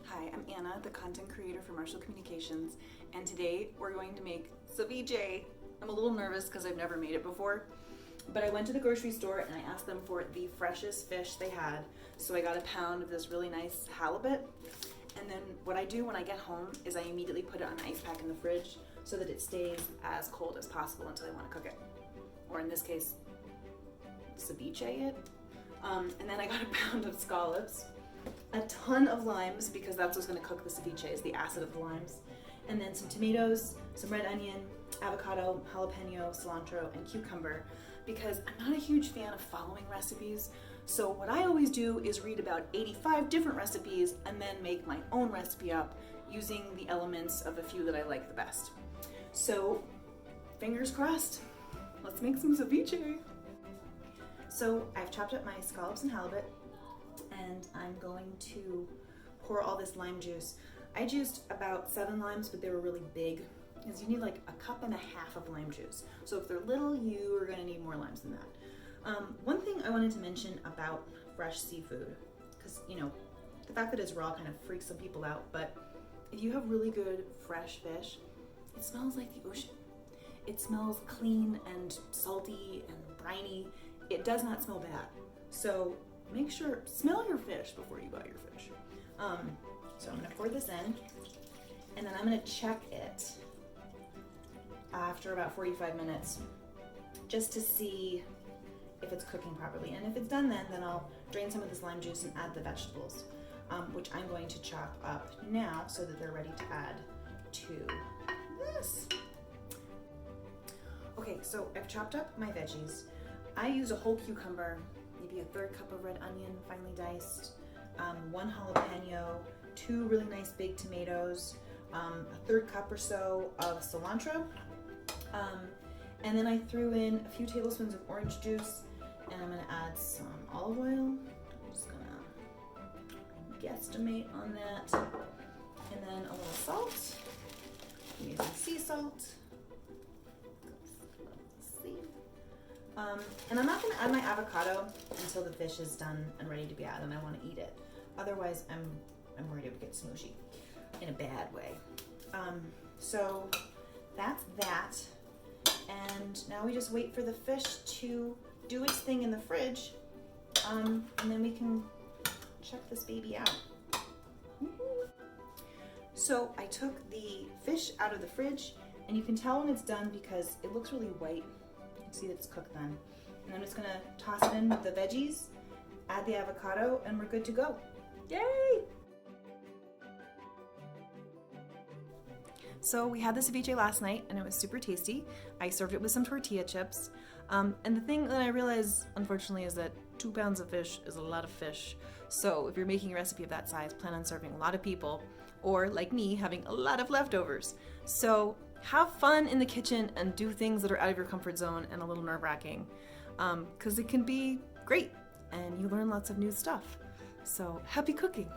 Hi, I'm Anna, the content creator for Marshall Communications, and today we're going to make ceviche. I'm a little nervous because I've never made it before, but I went to the grocery store and I asked them for the freshest fish they had. So I got a pound of this really nice halibut, and then what I do when I get home is I immediately put it on an ice pack in the fridge so that it stays as cold as possible until I want to cook it. Or in this case, ceviche it. And then I got a pound of scallops, a ton of limes because that's what's going to cook the ceviche, is the acid of the limes, and then some tomatoes, some red onion, avocado, jalapeno, cilantro, and cucumber, because I'm not a huge fan of following recipes. So what I always do is read about 85 different recipes and then make my own recipe up using the elements of a few that I like the best. So fingers crossed, let's make some ceviche. So I've chopped up my scallops and halibut, and I'm going to pour all this lime juice. I juiced about 7 limes, but they were really big, because you need like a cup and a half of lime juice. So if they're little, you are gonna need more limes than that. One thing I wanted to mention about fresh seafood, because the fact that it's raw kind of freaks some people out, but if you have really good fresh fish, it smells like the ocean. It smells clean and salty and briny. It does not smell bad. So make sure, smell your fish before you buy your fish. So I'm gonna pour this in, and then I'm gonna check it after about 45 minutes, just to see if it's cooking properly. And if it's done then I'll drain some of this lime juice and add the vegetables, which I'm going to chop up now so that they're ready to add to this. Okay, so I've chopped up my veggies. I use a whole cucumber, maybe a 1/3 cup of red onion, finely diced, 1 jalapeno, 2 really nice big tomatoes, a 1/3 cup or so of cilantro, and then I threw in a few tablespoons of orange juice, and I'm gonna add some olive oil. I'm just gonna guesstimate on that, and then a little salt. I'm using sea salt. And I'm not going to add my avocado until the fish is done and ready to be added and I want to eat it. Otherwise, I'm worried it would get smooshy in a bad way. So that's that. And now we just wait for the fish to do its thing in the fridge, and then we can check this baby out. So I took the fish out of the fridge, and you can tell when it's done because it looks really white. See that it's cooked then. And I'm just gonna toss it in with the veggies, add the avocado, and we're good to go. Yay! So we had the ceviche last night and it was super tasty. I served it with some tortilla chips. And the thing that I realized, unfortunately, is that 2 pounds of fish is a lot of fish. So if you're making a recipe of that size, plan on serving a lot of people, or like me, having a lot of leftovers. So have fun in the kitchen and do things that are out of your comfort zone and a little nerve-wracking, because it can be great and you learn lots of new stuff. So happy cooking!